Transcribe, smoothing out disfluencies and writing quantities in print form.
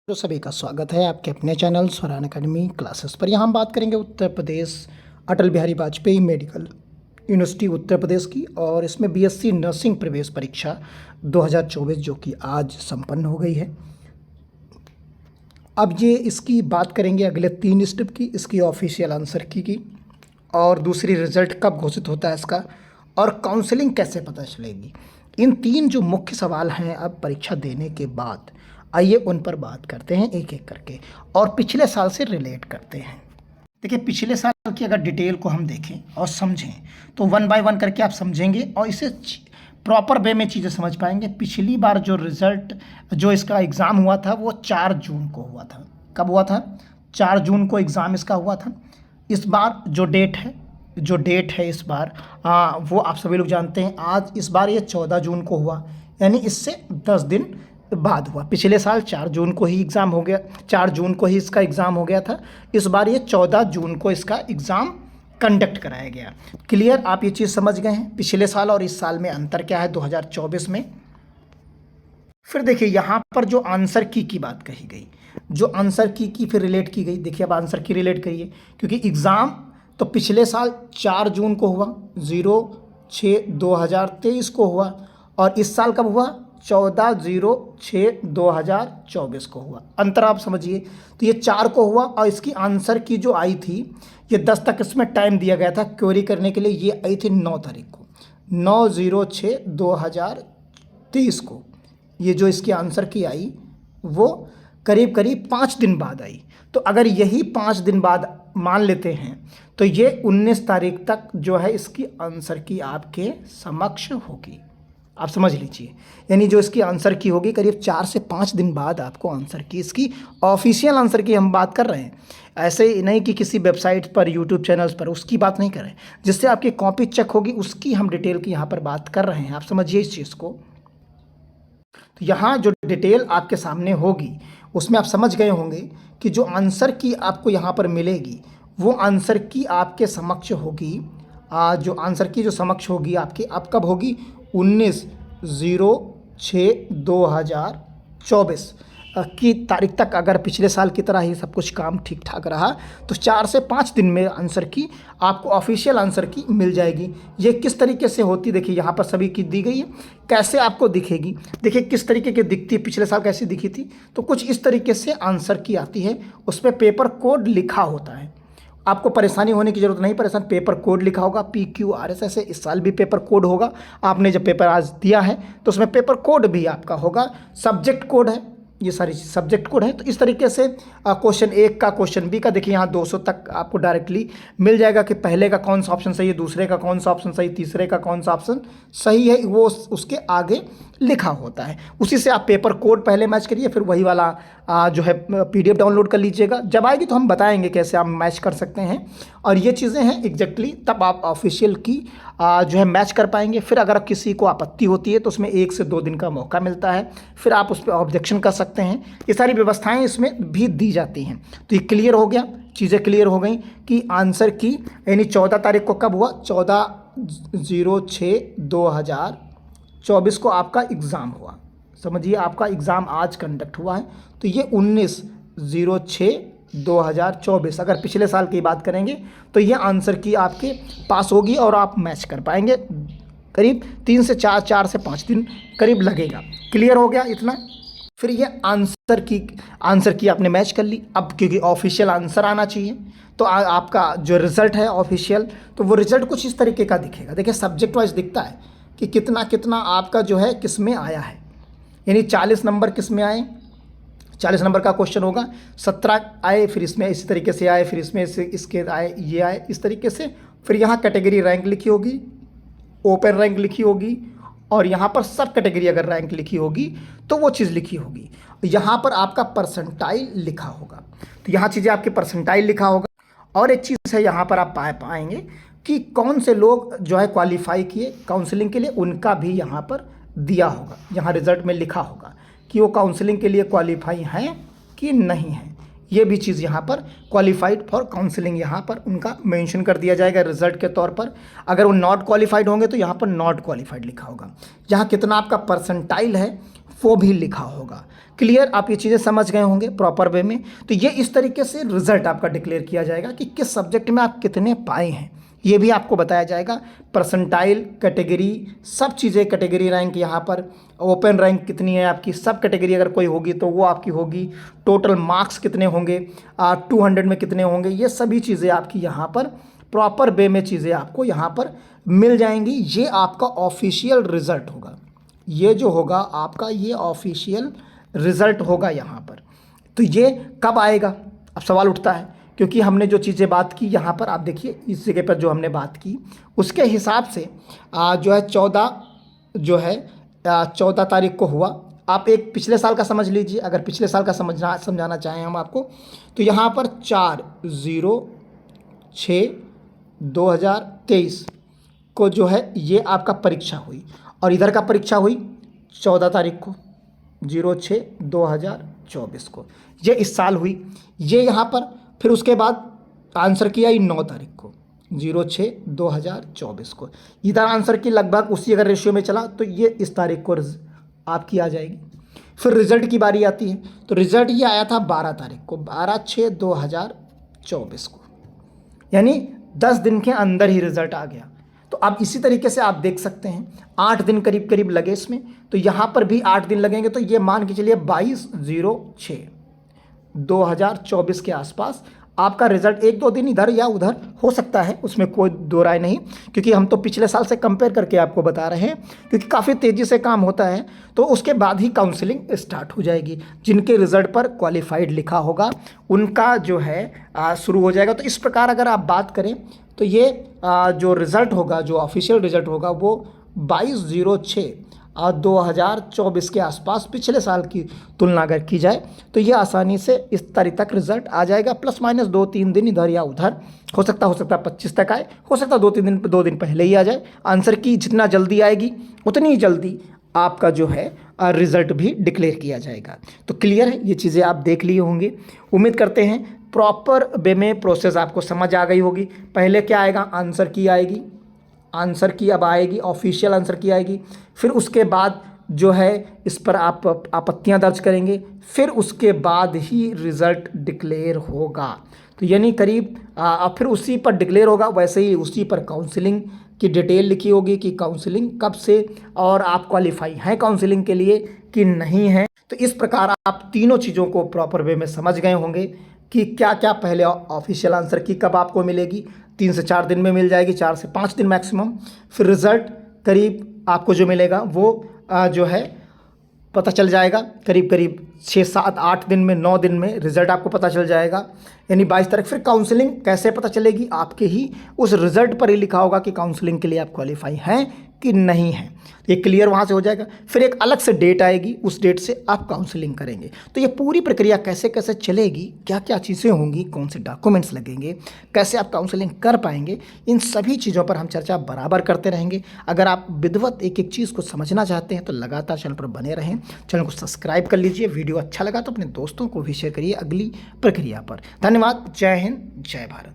तो सभी का स्वागत है आपके अपने चैनल स्वरान अकेडमी क्लासेस पर। यहाँ हम बात करेंगे उत्तर प्रदेश अटल बिहारी वाजपेयी मेडिकल यूनिवर्सिटी उत्तर प्रदेश की, और इसमें बीएससी नर्सिंग प्रवेश परीक्षा 2024 जो कि आज संपन्न हो गई है। अब ये इसकी बात करेंगे अगले 3 स्टेप की, इसकी ऑफिशियल आंसर की और दूसरी रिजल्ट कब घोषित होता है इसका, और काउंसलिंग कैसे पता चलेगी। इन 3 जो मुख्य सवाल हैं अब परीक्षा देने के बाद, आइए उन पर बात करते हैं एक एक करके और पिछले साल से रिलेट करते हैं। देखिए, पिछले साल की अगर डिटेल को हम देखें और समझें तो 1 बाय 1 करके आप समझेंगे और इसे प्रॉपर वे में चीज़ें समझ पाएंगे। पिछली बार जो रिज़ल्ट जो इसका एग्ज़ाम हुआ था वो 4 जून को हुआ था। कब हुआ था? 4 जून को एग्ज़ाम इसका हुआ था। इस बार जो डेट है इस बार वो आप सभी लोग जानते हैं। आज इस बार ये 14 जून को हुआ, यानी इससे 10 दिन बाद हुआ। पिछले साल 4 जून को ही एग्ज़ाम हो गया, 4 जून को ही इसका एग्ज़ाम हो गया था। इस बार ये 14 जून को इसका एग्ज़ाम कंडक्ट कराया गया। क्लियर? आप ये चीज़ समझ गए हैं पिछले साल और इस साल में अंतर क्या है 2024 में। फिर देखिए यहाँ पर जो आंसर की बात कही गई, जो आंसर की फिर रिलेट की गई। देखिए अब आंसर की रिलेट करिए, क्योंकि एग्ज़ाम तो पिछले साल 4 जून को हुआ, 0/6/2023 को हुआ, और इस साल कब हुआ? 14/06/2024 को हुआ। अंतर आप समझिए। तो ये 4 को हुआ और इसकी आंसर की जो आई थी ये 10 तक इसमें टाइम दिया गया था क्वेरी करने के लिए। ये आई थी 9 तारीख को, 9/06/2023 को। ये जो इसकी आंसर की आई वो करीब करीब 5 दिन बाद आई। तो अगर यही 5 दिन बाद मान लेते हैं तो ये 19 तारीख तक जो है इसकी आंसर की आपके समक्ष होगी। आप समझ लीजिए, यानी जो इसकी आंसर की होगी करीब 4 से 5 दिन बाद आपको आंसर की, इसकी ऑफिशियल आंसर की हम बात कर रहे हैं। ऐसे नहीं कि किसी वेबसाइट पर, यूट्यूब चैनल्स पर उसकी बात नहीं कर रहे हैं। जिससे आपकी कॉपी चेक होगी उसकी हम डिटेल की यहाँ पर बात कर रहे हैं। आप समझिए इस चीज़ को। तो यहाँ जो डिटेल आपके सामने होगी उसमें आप समझ गए होंगे कि जो आंसर की आपको यहाँ पर मिलेगी वो आंसर की आपके समक्ष होगी। जो आंसर की जो समक्ष होगी आपकी, अब कब होगी? 19/06/2024 की तारीख तक। अगर पिछले साल की तरह ही सब कुछ काम ठीक ठाक रहा तो 4 से 5 दिन में आंसर की आपको ऑफिशियल आंसर की मिल जाएगी। ये किस तरीके से होती, देखिए यहाँ पर सभी की दी गई है, कैसे आपको दिखेगी। देखिए किस तरीके की दिखती है, पिछले साल कैसी दिखी थी। तो कुछ इस तरीके से आंसर की आती है, उस पर पेपर कोड लिखा होता है। आपको परेशानी होने की ज़रूरत नहीं, परेशान पेपर कोड लिखा होगा PQRS। ऐसे इस साल भी पेपर कोड होगा। आपने जब पेपर आज दिया है तो उसमें पेपर कोड भी आपका होगा। सब्जेक्ट कोड है, ये सारी सब्जेक्ट कोड है। तो इस तरीके से क्वेश्चन 1 का, क्वेश्चन B का देखिए यहाँ 200 तक आपको डायरेक्टली मिल जाएगा कि पहले का कौन सा ऑप्शन सही है, दूसरे का कौन सा ऑप्शन सही, तीसरे का कौन सा ऑप्शन सही है, वो उसके आगे लिखा होता है। उसी से आप पेपर कोड पहले मैच करिए, फिर वही वाला जो है PDF डाउनलोड कर लीजिएगा। जब आएगी तो हम बताएंगे कैसे आप मैच कर सकते हैं, और ये चीज़ें हैं एग्जैक्टली, तब आप ऑफिशियल की जो है मैच कर पाएंगे। फिर अगर किसी को आपत्ति होती है तो उसमें 1 से 2 दिन का मौका मिलता है, फिर आप उस पर ऑब्जेक्शन कर सकते हैं। ये सारी व्यवस्थाएं इसमें भी दी जाती हैं। तो ये क्लियर हो गया, चीज़ें क्लियर हो गई कि आंसर की यानी 14 तारीख को कब हुआ? 14/06/2024 को आपका एग्ज़ाम हुआ। समझिए आपका एग्ज़ाम आज कंडक्ट हुआ है। तो ये 19/06/2024, अगर पिछले साल की बात करेंगे तो ये आंसर की आपके पास होगी और आप मैच कर पाएंगे। करीब 3 से 4 से 5 दिन करीब लगेगा। क्लियर हो गया इतना? फिर ये आंसर की आपने मैच कर ली। अब क्योंकि ऑफिशियल आंसर आना चाहिए तो आपका जो रिज़ल्ट है ऑफिशियल, तो वो रिज़ल्ट कुछ इस तरीके का दिखेगा। देखिए सब्जेक्ट वाइज दिखता है कि कितना कितना आपका जो है किस में आया है, यानी 40 नंबर किस में आए। 40 नंबर का क्वेश्चन होगा, 17 आए, फिर इसमें इसी तरीके से आए, फिर इसमें से इसके आए, ये आए, इस तरीके से। फिर यहाँ कैटेगरी रैंक लिखी होगी, ओपन रैंक लिखी होगी, और यहाँ पर सब कैटेगरी अगर रैंक लिखी होगी तो वो चीज़ लिखी होगी। यहाँ पर आपका परसेंटाइल लिखा होगा, तो यहाँ चीज़ें आपके परसेंटाइल लिखा होगा। और एक चीज़ है यहाँ पर आप पाएंगे कि कौन से लोग जो है क्वालिफाई किए काउंसलिंग के लिए, उनका भी यहाँ पर दिया होगा। यहाँ रिजल्ट में लिखा होगा कि वो काउंसलिंग के लिए क्वालिफाई हैं कि नहीं हैं। ये भी चीज़ यहाँ पर क्वालिफाइड फॉर काउंसलिंग यहाँ पर उनका मेंशन कर दिया जाएगा रिजल्ट के तौर पर। अगर वो नॉट क्वालिफाइड होंगे तो यहाँ पर नॉट क्वालिफाइड लिखा होगा। यहाँ कितना आपका परसेंटाइल है वो भी लिखा होगा। क्लियर, आप ये चीज़ें समझ गए होंगे प्रॉपर वे में। तो ये इस तरीके से रिजल्ट आपका डिक्लेयर किया जाएगा कि किस सब्जेक्ट में आप कितने पाए हैं, ये भी आपको बताया जाएगा। परसेंटाइल, कैटेगरी, सब चीज़ें, कैटेगरी रैंक यहाँ पर, ओपन रैंक कितनी है आपकी, सब कैटेगरी अगर कोई होगी तो वो आपकी होगी, टोटल मार्क्स कितने होंगे, 200 में कितने होंगे, ये सभी चीज़ें आपकी यहाँ पर प्रॉपर वे में चीज़ें आपको यहाँ पर मिल जाएंगी। ये आपका ऑफिशियल रिज़ल्ट होगा, ये जो होगा आपका ये ऑफिशियल रिज़ल्ट होगा यहाँ पर। तो ये कब आएगा, अब सवाल उठता है, क्योंकि हमने जो चीज़ें बात की यहाँ पर आप देखिए इस जगह पर जो हमने बात की उसके हिसाब से जो है 14 तारीख को हुआ। आप एक पिछले साल का समझ लीजिए, अगर पिछले साल का समझाना चाहें हम आपको, तो यहाँ पर 4/06/2023 को जो है ये आपका परीक्षा हुई, और इधर का परीक्षा हुई 14 तारीख को 06/2024 को, ये इस साल हुई। ये यहाँ पर फिर उसके बाद आंसर किया 9 तारीख को 06/2024 को, इधर आंसर की लगभग उसी अगर रेशियो में चला तो ये इस तारीख को आपकी आ जाएगी। फिर रिज़ल्ट की बारी आती है, तो रिज़ल्ट ये आया था 12 तारीख को, 12/6/2024 को, यानी 10 दिन के अंदर ही रिज़ल्ट आ गया। तो अब इसी तरीके से आप देख सकते हैं 8 दिन करीब करीब लगे इसमें, तो यहाँ पर भी 8 दिन लगेंगे, तो ये मान के चलिए 22/06/2024 के आसपास आपका रिजल्ट, 1-2 दिन इधर या उधर हो सकता है, उसमें कोई दो राय नहीं, क्योंकि हम तो पिछले साल से कंपेयर करके आपको बता रहे हैं, क्योंकि काफ़ी तेज़ी से काम होता है। तो उसके बाद ही काउंसलिंग स्टार्ट हो जाएगी, जिनके रिज़ल्ट पर क्वालिफाइड लिखा होगा उनका जो है शुरू हो जाएगा। तो इस प्रकार अगर आप बात करें तो ये जो रिज़ल्ट होगा, जो ऑफिशियल रिज़ल्ट होगा वो 22/06/2024 के आसपास पिछले साल की तुलना अगर की जाए तो ये आसानी से इस तारीख तक रिज़ल्ट आ जाएगा। प्लस माइनस 2-3 दिन इधर या उधर हो सकता है 25 तक आए, हो सकता है 2 दिन पहले ही आ जाए। आंसर की जितना जल्दी आएगी उतनी ही जल्दी आपका जो है रिज़ल्ट भी डिक्लेयर किया जाएगा। तो क्लियर है, ये चीज़ें आप देख लिए होंगे। उम्मीद करते हैं प्रॉपर वे में प्रोसेस आपको समझ आ गई होगी। पहले क्या आएगा, आंसर की आएगी, आंसर की अब आएगी, ऑफिशियल आंसर की आएगी। फिर उसके बाद जो है इस पर आप आपत्तियां दर्ज करेंगे, फिर उसके बाद ही रिज़ल्ट डिक्लेयर होगा। तो यानी करीब फिर उसी पर डिक्लेयर होगा, वैसे ही उसी पर काउंसलिंग की डिटेल लिखी होगी कि काउंसलिंग कब से और आप क्वालिफाई हैं काउंसलिंग के लिए कि नहीं हैं। तो इस प्रकार आप तीनों चीज़ों को प्रॉपर वे में समझ गए होंगे कि क्या क्या, पहले ऑफिशियल आंसर की कब आपको मिलेगी, 3 से 4 दिन में मिल जाएगी, 4 से 5 दिन मैक्सिमम। फिर रिज़ल्ट करीब आपको जो मिलेगा वो जो है पता चल जाएगा करीब करीब 6, 7, 8 दिन में, 9 दिन में रिज़ल्ट आपको पता चल जाएगा, यानी 22 तारीख। फिर काउंसलिंग कैसे पता चलेगी, आपके ही उस रिज़ल्ट पर ही लिखा होगा कि काउंसलिंग के लिए आप क्वालिफाई हैं कि नहीं हैं। ये क्लियर वहाँ से हो जाएगा। फिर एक अलग से डेट आएगी, उस डेट से आप काउंसलिंग करेंगे। तो ये पूरी प्रक्रिया कैसे कैसे चलेगी, क्या क्या चीज़ें होंगी, कौन से डॉक्यूमेंट्स लगेंगे, कैसे आप काउंसलिंग कर पाएंगे, इन सभी चीज़ों पर हम चर्चा बराबर करते रहेंगे। अगर आप विधिवत एक एक चीज़ को समझना चाहते हैं तो लगातार चैनल पर बने रहें, चैनल को सब्सक्राइब कर लीजिए। वीडियो अच्छा लगा तो अपने दोस्तों को भी शेयर करिए अगली प्रक्रिया पर। धन्यवाद। जय हिंद, जय भारत।